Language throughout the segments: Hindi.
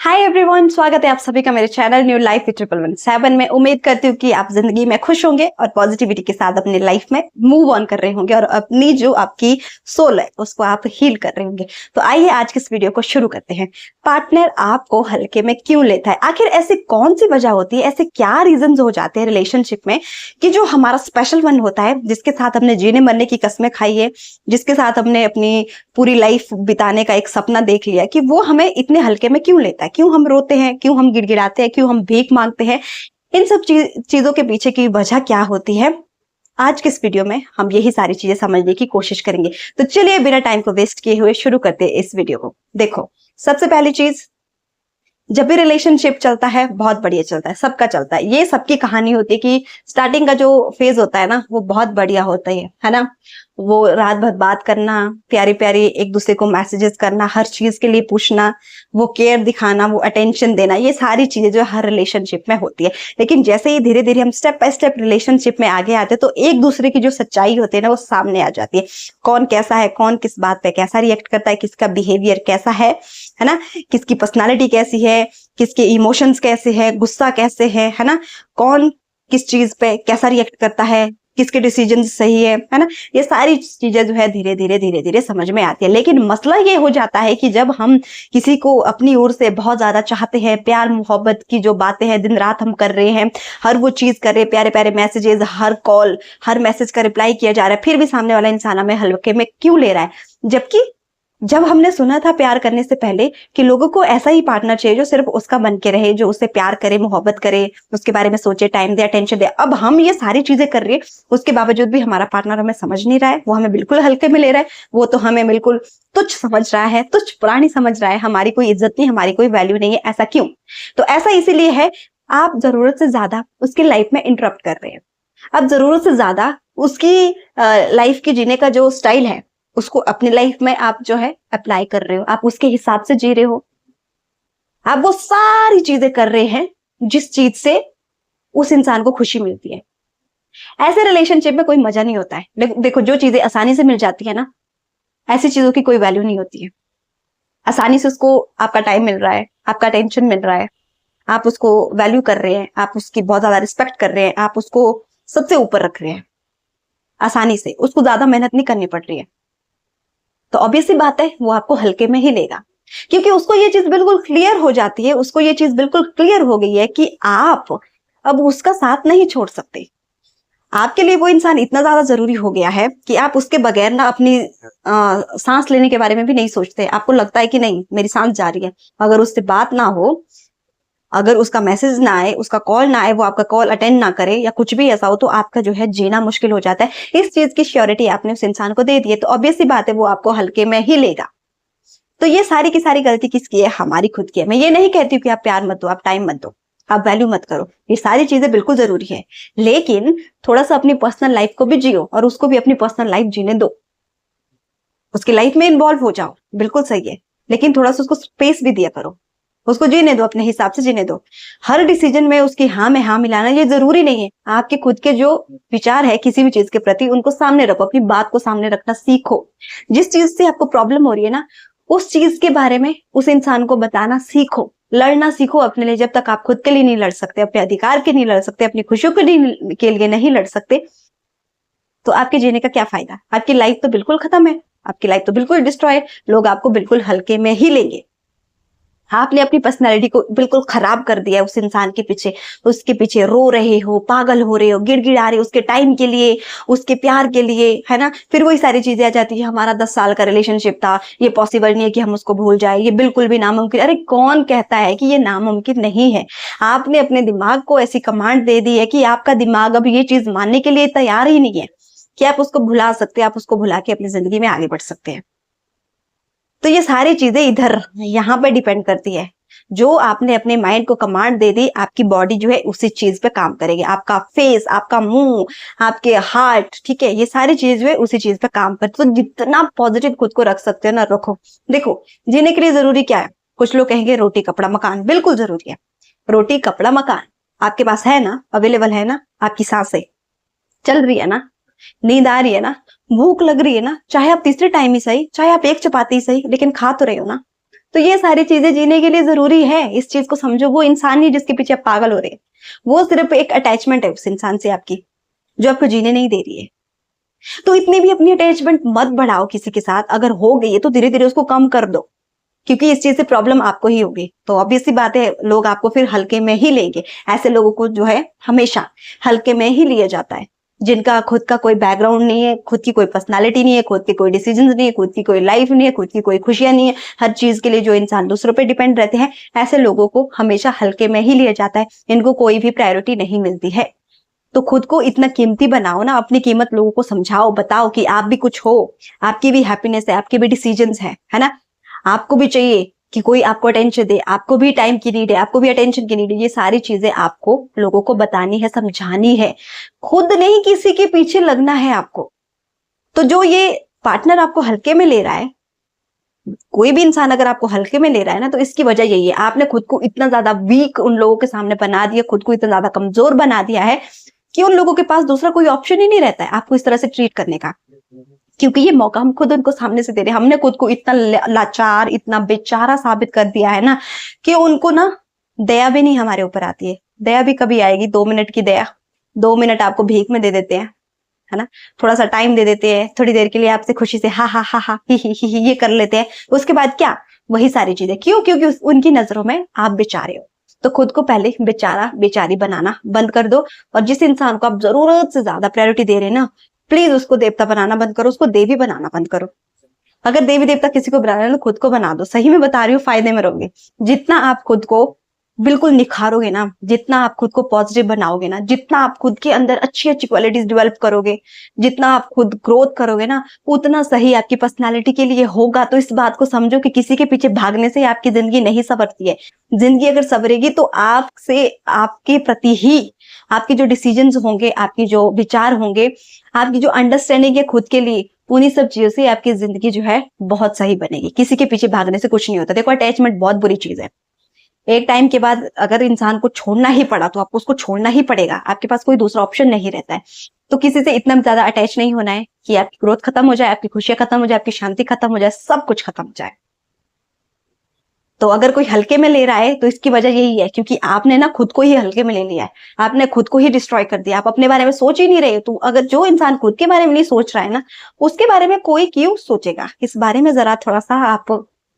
हाय एवरीवन, स्वागत है आप सभी का मेरे चैनल न्यू लाइफ विद 117 में। उम्मीद करती हूँ कि आप जिंदगी में खुश होंगे और पॉजिटिविटी के साथ अपनी लाइफ में मूव ऑन कर रहे होंगे और अपनी जो आपकी सोल है उसको आप हील कर रहे होंगे। तो आइए आज की इस वीडियो को शुरू करते हैं। पार्टनर आपको हल्के में क्यों लेता है? आखिर ऐसी कौन सी वजह होती है, ऐसे क्या रीजन हो जाते हैं रिलेशनशिप में कि जो हमारा स्पेशल वन होता है, जिसके साथ हमने जीने मरने की कस्में खाई है, जिसके साथ हमने अपनी पूरी लाइफ बिताने का एक सपना देख लिया, कि वो हमें इतने हल्के में क्यों लेता है? क्यों हम रोते हैं, क्यों हम गिड़गिड़ाते हैं, क्यों हम भीख मांगते हैं? इन सब चीजों के पीछे की वजह क्या होती है? आज के इस वीडियो में हम यही सारी चीजें समझने की कोशिश करेंगे। तो चलिए बिना टाइम को वेस्ट किए हुए शुरू करते हैं इस वीडियो को। देखो, सबसे पहली चीज, जब भी रिलेशनशिप चलता है बहुत बढ़िया चलता है, सबका चलता है। ये सबकी कहानी होती है कि स्टार्टिंग का जो फेज होता है ना, वो बहुत बढ़िया होता है ना। वो रात भर बात करना, प्यारी प्यारी एक दूसरे को मैसेजेस करना, हर चीज के लिए पूछना, वो केयर दिखाना, वो अटेंशन देना, ये सारी चीजें जो हर रिलेशनशिप में होती है। लेकिन जैसे ही धीरे धीरे हम स्टेप बाय स्टेप रिलेशनशिप में आगे आते हैं, तो एक दूसरे की जो सच्चाई होती है ना, वो सामने आ जाती है। कौन कैसा है, कौन किस बात पे कैसा रिएक्ट करता है, किसका बिहेवियर कैसा है ना, किसकी पर्सनालिटी कैसी है, किसके इमोशंस कैसे है, गुस्सा कैसे है ना, कौन किस चीज पे कैसा रिएक्ट करता है, किसके डिसीजन सही है ना। ये सारी चीजें जो है धीरे धीरे समझ में आती है। लेकिन मसला ये हो जाता है कि जब हम किसी को अपनी ओर से बहुत ज्यादा चाहते हैं, प्यार मोहब्बत की जो बातें हैं दिन रात हम कर रहे हैं, हर वो चीज कर रहे हैं, प्यारे प्यारे मैसेजेस, हर कॉल, हर मैसेज का रिप्लाई किया जा रहा है, फिर भी सामने वाला इंसान हमें हल्के में क्यों ले रहा है? जबकि जब हमने सुना था प्यार करने से पहले कि लोगों को ऐसा ही पार्टनर चाहिए जो सिर्फ उसका बन के रहे, जो उससे प्यार करे, मोहब्बत करे, उसके बारे में सोचे, टाइम दे, अटेंशन दे। अब हम ये सारी चीजें कर रहे हैं, उसके बावजूद भी हमारा पार्टनर हमें समझ नहीं रहा है, वो हमें बिल्कुल हल्के में ले रहा है, वो तो हमें बिल्कुल तुच्छ समझ रहा है, तुच्छ प्राणी समझ रहा है, हमारी कोई इज्जत नहीं, हमारी कोई वैल्यू नहीं है। ऐसा क्यों? तो ऐसा इसीलिए है, आप जरूरत से ज्यादा उसकी लाइफ में इंटरप्ट कर रहे हैं। अब जरूरत से ज्यादा उसकी लाइफ की जीने का जो स्टाइल है उसको अपनी लाइफ में आप जो है अप्लाई कर रहे हो, आप उसके हिसाब से जी रहे हो, आप वो सारी चीजें कर रहे हैं जिस चीज से उस इंसान को खुशी मिलती है। ऐसे रिलेशनशिप में कोई मजा नहीं होता है। देखो, जो चीजें आसानी से मिल जाती है ना, ऐसी चीजों की कोई वैल्यू नहीं होती है। आसानी से उसको आपका टाइम मिल रहा है, आपका अटेंशन मिल रहा है, आप उसको वैल्यू कर रहे हैं, आप उसकी बहुत ज्यादा रिस्पेक्ट कर रहे हैं, आप उसको सबसे ऊपर रख रहे हैं, आसानी से उसको ज्यादा मेहनत नहीं करनी पड़ रही है। तो ऑब्वियस सी बात है, वो आपको हल्के में ही लेगा, क्योंकि उसको ये चीज बिल्कुल क्लियर हो जाती है, उसको ये चीज बिल्कुल क्लियर हो गई है कि आप अब उसका साथ नहीं छोड़ सकते। आपके लिए वो इंसान इतना ज्यादा जरूरी हो गया है कि आप उसके बगैर ना अपनी सांस लेने के बारे में भी नहीं सोचते। आपको लगता है कि नहीं, मेरी सांस जा रही है, अगर उससे बात ना हो, अगर उसका मैसेज ना आए, उसका कॉल ना आए, वो आपका कॉल अटेंड ना करे, या कुछ भी ऐसा हो, तो आपका जो है जीना मुश्किल हो जाता है। इस चीज की श्योरिटी आपने उस इंसान को दे दी है, तो ऑब्वियस सी बात है वो आपको हल्के में ही लेगा। तो ये सारी की सारी गलती किसकी है? हमारी खुद की है। मैं ये नहीं कहती हूँ कि आप प्यार मत दो, आप टाइम मत दो, आप वैल्यू मत करो, ये सारी चीजें बिल्कुल जरूरी है, लेकिन थोड़ा सा अपनी पर्सनल लाइफ को भी जियो और उसको भी अपनी पर्सनल लाइफ जीने दो। उसकी लाइफ में इन्वॉल्व हो जाओ, बिल्कुल सही है, लेकिन थोड़ा सा उसको स्पेस भी दिया करो, उसको जीने दो, अपने हिसाब से जीने दो। हर डिसीजन में उसकी हाँ में हाँ मिलाना ये जरूरी नहीं है। आपके खुद के जो विचार है किसी भी चीज के प्रति, उनको सामने रखो, अपनी बात को सामने रखना सीखो। जिस चीज से आपको प्रॉब्लम हो रही है ना, उस चीज के बारे में उस इंसान को बताना सीखो, लड़ना सीखो अपने लिए। जब तक आप खुद के लिए नहीं लड़ सकते, अपने अधिकार के नहीं लड़ सकते, अपनी खुशियों के लिए नहीं लड़ सकते, तो आपके जीने का क्या फायदा? आपकी लाइफ तो बिल्कुल खत्म है, आपकी लाइफ तो बिल्कुल डिस्ट्रॉय है। लोग आपको बिल्कुल हल्के में ही लेंगे। आपने अपनी पर्सनैलिटी को बिल्कुल खराब कर दिया उस इंसान के पीछे, उसके पीछे रो रहे हो, पागल हो रहे हो, गिड़गिड़ा रहे हो उसके टाइम के लिए, उसके प्यार के लिए, है ना। फिर वही सारी चीजें आ जाती है, हमारा 10 साल का रिलेशनशिप था, ये पॉसिबल नहीं है कि हम उसको भूल जाए, ये बिल्कुल भी नामुमकिन। अरे कौन कहता है कि ये नामुमकिन नहीं है? आपने अपने दिमाग को ऐसी कमांड दे दी है कि आपका दिमाग अब ये चीज मानने के लिए तैयार ही नहीं है कि आप उसको भुला सकते हैं, आप उसको भुला के अपनी जिंदगी में आगे बढ़ सकते हैं। तो ये सारी चीजें इधर यहाँ पे डिपेंड करती है। जो आपने अपने माइंड को कमांड दे दी, आपकी बॉडी जो है उसी चीज पे काम करेगी, आपका फेस, आपका मुंह, आपके हार्ट, ठीक है, ये सारी चीज जो है उसी चीज पे काम करती है। तो जितना पॉजिटिव खुद को रख सकते हो ना, रखो। देखो, जीने के लिए जरूरी क्या है? कुछ लोग कहेंगे रोटी कपड़ा मकान, बिल्कुल जरूरी है। रोटी कपड़ा मकान आपके पास है ना, अवेलेबल है ना, आपकी सांसें चल रही है ना, नींद आ रही है ना, भूख लग रही है ना, चाहे आप तीसरे टाइम ही सही, चाहे आप एक चपाती ही सही, लेकिन खा तो रहे हो ना। तो ये सारी चीजें जीने के लिए जरूरी है, इस चीज को समझो। वो इंसान नहीं जिसके पीछे आप पागल हो रहे हैं, वो सिर्फ एक अटैचमेंट है उस इंसान से आपकी, जो आपको जीने नहीं दे रही है। तो इतनी भी अपनी अटैचमेंट मत बढ़ाओ किसी के साथ। अगर हो गई है तो धीरे धीरे उसको कम कर दो, क्योंकि इस चीज से प्रॉब्लम आपको ही होगी। तो ऑब्वियस सी बात है, लोग आपको फिर हल्के में ही लेंगे। ऐसे लोगों को जो है हमेशा हल्के में ही लिया जाता है, जिनका खुद का कोई बैकग्राउंड नहीं है, खुद की कोई पर्सनालिटी नहीं है, खुद के कोई डिसीजंस नहीं है, खुद की कोई लाइफ नहीं है, खुद की कोई खुशियां नहीं है। हर चीज के लिए जो इंसान दूसरों पे डिपेंड रहते हैं, ऐसे लोगों को हमेशा हल्के में ही लिया जाता है। इनको कोई भी प्रायोरिटी नहीं मिलती है। तो खुद को इतना कीमती बनाओ ना, अपनी कीमत लोगों को समझाओ, बताओ कि आप भी कुछ हो, आपकी भी हैप्पीनेस है, आपके भी डिसीजंस है ना। आपको भी चाहिए कि कोई आपको अटेंशन दे, आपको भी टाइम की नीड है, आपको भी अटेंशन की नीड है। ये सारी चीजें आपको लोगों को बतानी है, समझानी है, खुद नहीं किसी के पीछे लगना है आपको। तो जो ये पार्टनर आपको हल्के में ले रहा है, कोई भी इंसान अगर आपको हल्के में ले रहा है ना, तो इसकी वजह यही है, आपने खुद को इतना ज्यादा वीक उन लोगों के सामने बना दिया, खुद को इतना ज्यादा कमजोर बना दिया है कि उन लोगों के पास दूसरा कोई ऑप्शन ही नहीं रहता है आपको इस तरह से ट्रीट करने का। क्योंकि ये मौका हम खुद उनको सामने से दे रहे हैं। हमने खुद को इतना लाचार, इतना बेचारा साबित कर दिया है ना, कि उनको ना दया भी नहीं हमारे ऊपर आती है। दया भी कभी आएगी, 2 मिनट की दया, 2 मिनट आपको भीख में दे देते हैं, है ना। थोड़ा सा टाइम दे देते हैं, थोड़ी देर के लिए आपसे खुशी से हा हा हा हा ही ये कर लेते हैं। उसके बाद क्या, वही सारी चीजें। क्यों? क्योंकि उनकी नजरों में आप बेचारे हो। तो खुद को पहले बेचारा बेचारी बनाना बंद कर दो। और जिस इंसान को आप जरूरत से ज्यादा प्रायोरिटी दे रहे हैं ना, प्लीज उसको देवता बनाना बंद करो, उसको देवी बनाना बंद करो। अगर देवी देवता किसी को बनाना है तो खुद को बना दो। सही में बता रही हूँ, फायदे में रहोगे। जितना आप खुद को बिल्कुल निखारोगे ना, जितना आप खुद को पॉजिटिव बनाओगे ना, जितना आप खुद के अंदर अच्छी अच्छी क्वालिटीज डेवलप करोगे, जितना आप खुद ग्रोथ करोगे ना, उतना सही आपकी पर्सनालिटी के लिए होगा। तो इस बात को समझो कि किसी के पीछे भागने से आपकी जिंदगी नहीं संवरती है। जिंदगी अगर संवरेगी तो आपसे, आपके प्रति ही आपके जो डिसीजंस होंगे, आपकी जो विचार होंगे, आपकी जो अंडरस्टैंडिंग है खुद के लिए, उन्हीं सब चीजों से आपकी जिंदगी जो है बहुत सही बनेगी। किसी के पीछे भागने से कुछ नहीं होता। देखो, अटैचमेंट बहुत बुरी चीज है। एक टाइम के बाद अगर इंसान को छोड़ना ही पड़ा तो आपको उसको छोड़ना ही पड़ेगा, आपके पास कोई दूसरा ऑप्शन नहीं रहता है। तो किसी से इतना ज्यादा अटैच नहीं होना है कि आपकी ग्रोथ खत्म हो जाए, आपकी खुशियां खत्म हो जाए, आपकी शांति खत्म हो जाए, सब कुछ खत्म हो जाए। तो अगर कोई हल्के में ले रहा है तो इसकी वजह यही है, क्योंकि आपने ना खुद को ही हल्के में ले लिया है, आपने खुद को ही डिस्ट्रॉय कर दिया। आप अपने बारे में सोच ही नहीं रहे। तो अगर जो इंसान खुद के बारे में नहीं सोच रहा है ना, उसके बारे में कोई क्यों सोचेगा? इस बारे में जरा थोड़ा सा आप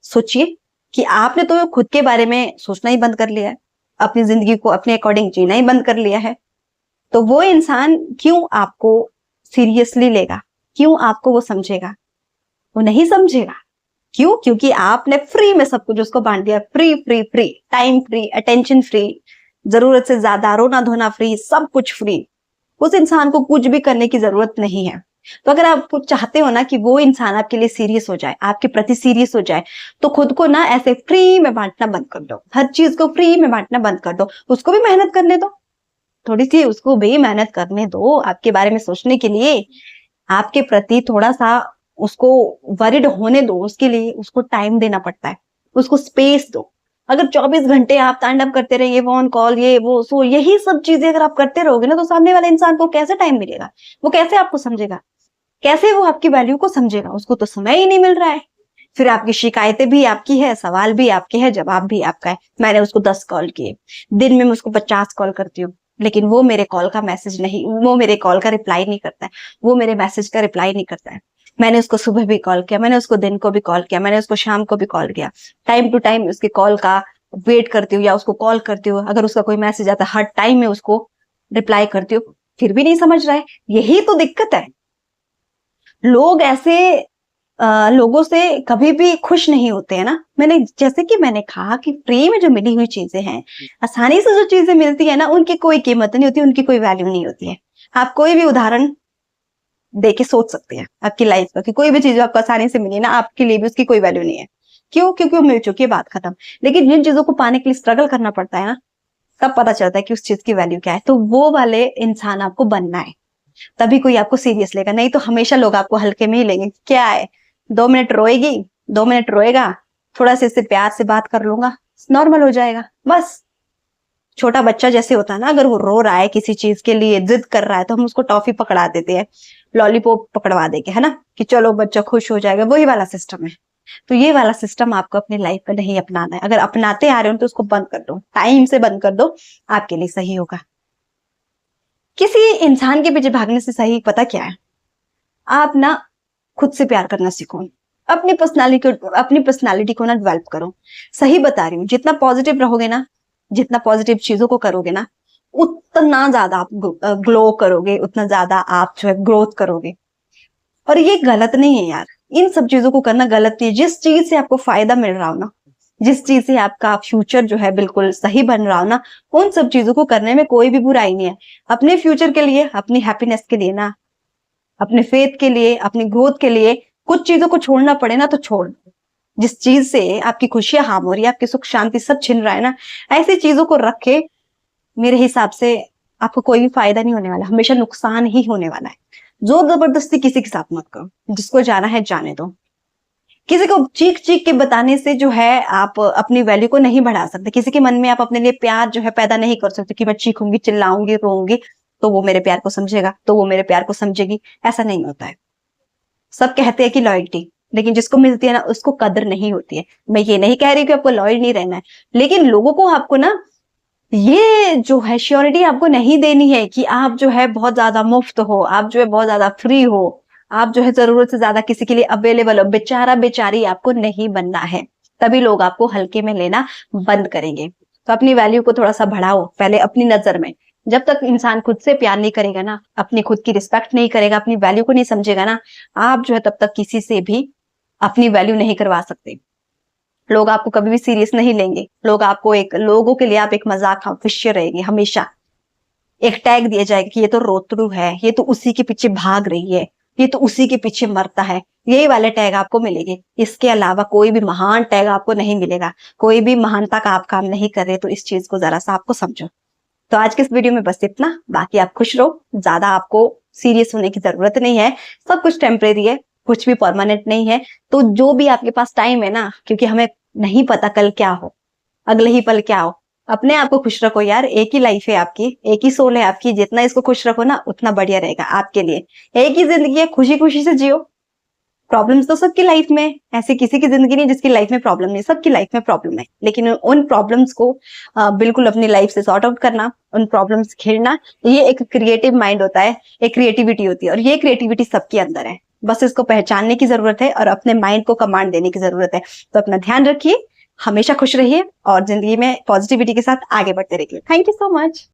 सोचिए कि आपने तो खुद के बारे में सोचना ही बंद कर लिया है, अपनी जिंदगी को अपने अकॉर्डिंग जीना ही बंद कर लिया है। तो वो इंसान क्यों आपको सीरियसली लेगा? क्यों आपको वो समझेगा? वो नहीं समझेगा। क्यों? क्योंकि आपने फ्री में सब कुछ उसको बांट दिया। Free free free, time free, attention free, जरूरत से ज्यादा रोना धोना फ्री, सब कुछ फ्री। उस इंसान को कुछ भी करने की जरूरत नहीं है। तो अगर आप चाहते हो ना कि वो इंसान आपके लिए सीरियस हो जाए, आपके प्रति सीरियस हो जाए, तो खुद को ना ऐसे फ्री में बांटना बंद कर दो। हर चीज को फ्री में बांटना बंद कर दो। उसको भी मेहनत करने दो, थोड़ी सी उसको भी मेहनत करने दो आपके बारे में सोचने के लिए। आपके प्रति थोड़ा सा उसको वरिड होने दो, उसके लिए उसको टाइम देना पड़ता है, उसको स्पेस दो। अगर 24 घंटे आप तांडव करते रहिए, फोन कॉल, ये वो सो, यही सब चीजें अगर आप करते रहोगे ना, तो सामने वाले इंसान को कैसे टाइम मिलेगा? वो कैसे आपको समझेगा? कैसे वो आपकी वैल्यू को समझेगा? उसको तो समय ही नहीं मिल रहा है। फिर आपकी शिकायतें भी आपकी है, सवाल भी आपके हैं, जवाब भी आपका है। मैंने उसको 10 कॉल किए, दिन में मैं उसको 50 कॉल करती हूँ, लेकिन वो मेरे कॉल का मैसेज नहीं, वो मेरे कॉल का रिप्लाई नहीं करता है, वो मेरे मैसेज का रिप्लाई नहीं करता है। मैंने उसको सुबह भी कॉल किया, मैंने उसको दिन को भी कॉल किया, मैंने उसको शाम को भी कॉल किया। टाइम टू टाइम उसके कॉल का वेट करती हूँ या उसको कॉल करती हूँ। अगर उसका कोई मैसेज आता है, हर टाइम में उसको रिप्लाई करती हूँ, फिर भी नहीं समझ रहा है। यही तो दिक्कत है। लोग ऐसे लोगों से कभी भी खुश नहीं होते हैं ना। मैंने जैसे कि मैंने कहा कि फ्री में जो मिली हुई चीजें हैं, आसानी से जो चीजें मिलती है ना, उनकी कोई कीमत नहीं होती, उनकी कोई वैल्यू नहीं होती है। आप कोई भी उदाहरण देके सोच सकते हैं आपकी लाइफ का कि कोई भी चीज आपको आसानी से मिली ना, आपके लिए भी उसकी कोई वैल्यू नहीं है। क्यों? क्योंकि वो मिल चुकी है, बात खत्म। लेकिन जिन चीजों को पाने के लिए स्ट्रगल करना पड़ता है ना, तब पता चलता है कि उस चीज की वैल्यू क्या है। तो वो वाले इंसान आपको बनना है, तभी कोई आपको सीरियस लेगा। नहीं तो हमेशा लोग आपको हल्के में ही लेंगे। क्या है, 2 मिनट रोएगी, 2 मिनट रोएगा, थोड़ा सा इससे प्यार से बात कर लूंगा, नॉर्मल हो जाएगा, बस। छोटा बच्चा जैसे होता है ना, अगर वो रो रहा है किसी चीज के लिए, जिद कर रहा है, तो हम उसको टॉफी पकड़ा देते हैं, लॉलीपॉप पकड़वा देंगे, है ना, कि चलो बच्चा खुश हो जाएगा। वही वाला सिस्टम है। तो ये वाला सिस्टम आपको अपनी लाइफ में नहीं अपनाना है। अगर अपनाते आ रहे हो तो उसको बंद कर दो, टाइम से बंद कर दो, आपके लिए सही होगा। किसी इंसान के पीछे भागने से सही पता क्या है, आप ना खुद से प्यार करना सीखो, अपनी पर्सनालिटी को ना डेवलप करो। सही बता रही हूँ, जितना पॉजिटिव रहोगे ना, जितना पॉजिटिव चीजों को करोगे ना, उतना ज्यादा आप ग्लो करोगे, उतना ज्यादा आप जो है ग्रोथ करोगे। और ये गलत नहीं है यार, इन सब चीजों को करना गलत नहीं है। जिस चीज से आपको फायदा मिल रहा हो ना, जिस चीज से आपका फ्यूचर जो है बिल्कुल सही बन रहा हो ना, उन सब चीजों को करने में कोई भी बुराई नहीं है। अपने फ्यूचर के लिए, अपनी हैप्पीनेस के लिए ना, अपने फेथ के लिए, अपनी ग्रोथ के लिए कुछ चीजों को छोड़ना पड़े ना तो छोड़। जिस चीज से आपकी खुशियां हार्म हो रही है, आपकी सुख शांति सब छिन रहा है ना, ऐसी चीजों को रख के मेरे हिसाब से आपको कोई भी फायदा नहीं होने वाला, हमेशा नुकसान ही होने वाला है। जोर जबरदस्ती किसी के साथ मत करो, जिसको जाना है जाने दो। किसी को चीख चीख के बताने से जो है आप अपनी वैल्यू को नहीं बढ़ा सकते। किसी के मन में आप अपने लिए प्यार जो है पैदा नहीं कर सकते कि मैं चीखूंगी, चिल्लाऊंगी, रोऊंगी तो वो मेरे प्यार को समझेगा, तो वो मेरे प्यार को समझेगी। ऐसा नहीं होता है। सब कहते हैं कि लॉयल्टी, लेकिन जिसको मिलती है ना उसको कदर नहीं होती है। मैं ये नहीं कह रही कि आपको लॉयल नहीं रहना है, लेकिन लोगों को आपको ना ये जो है श्योरिटी आपको नहीं देनी है कि आप जो है बहुत ज्यादा मुफ्त हो, आप जो है बहुत ज्यादा फ्री हो, आप जो है जरूरत से ज्यादा किसी के लिए अवेलेबल हो। बेचारा बेचारी आपको नहीं बनना है, तभी लोग आपको हल्के में लेना बंद करेंगे। तो अपनी वैल्यू को थोड़ा सा बढ़ाओ पहले अपनी नजर में। जब तक इंसान खुद से प्यार नहीं करेगा ना, अपनी खुद की रिस्पेक्ट नहीं करेगा, अपनी वैल्यू को नहीं समझेगा ना, आप जो है तब तक किसी से भी अपनी वैल्यू नहीं करवा सकते। लोग आपको कभी भी सीरियस नहीं लेंगे। लोगों के लिए आप एक मजाक का विषय रहेंगे हमेशा। एक टैग दिया जाएगा कि ये तो रोतड़ू है, ये तो उसी के पीछे भाग रही है, ये तो उसी के पीछे मरता है। यही वाले टैग आपको मिलेंगे, इसके अलावा कोई भी महान टैग आपको नहीं मिलेगा। कोई भी महानता का आप काम नहीं कर रहे, तो इस चीज को जरा सा आपको समझो। तो आज के इस वीडियो में बस इतना। बाकी आप खुश रहो, ज्यादा आपको सीरियस होने की जरूरत नहीं है। सब कुछ टेम्परेरी है, कुछ भी परमानेंट नहीं है। तो जो भी आपके पास टाइम है ना, क्योंकि हमें नहीं पता कल क्या हो, अगले ही पल क्या हो, अपने आप को खुश रखो यार। एक ही लाइफ है आपकी, एक ही सोल है आपकी, जितना इसको खुश रखो ना उतना बढ़िया रहेगा आपके लिए। एक ही जिंदगी है, खुशी खुशी से जियो। प्रॉब्लम्स तो सबकी लाइफ में, ऐसे किसी की जिंदगी नहीं जिसकी लाइफ में प्रॉब्लम नहीं, सबकी लाइफ में प्रॉब्लम है। लेकिन उन प्रॉब्लम्स को बिल्कुल अपनी लाइफ से सॉर्ट आउट करना, उन प्रॉब्लम्स खेलना, ये एक क्रिएटिव माइंड होता है, एक क्रिएटिविटी होती है। और ये क्रिएटिविटी सबके अंदर है, बस इसको पहचानने की जरूरत है और अपने माइंड को कमांड देने की जरूरत है। तो अपना ध्यान रखिए, हमेशा खुश रहिए और जिंदगी में पॉजिटिविटी के साथ आगे बढ़ते रहिए। Thank you so much.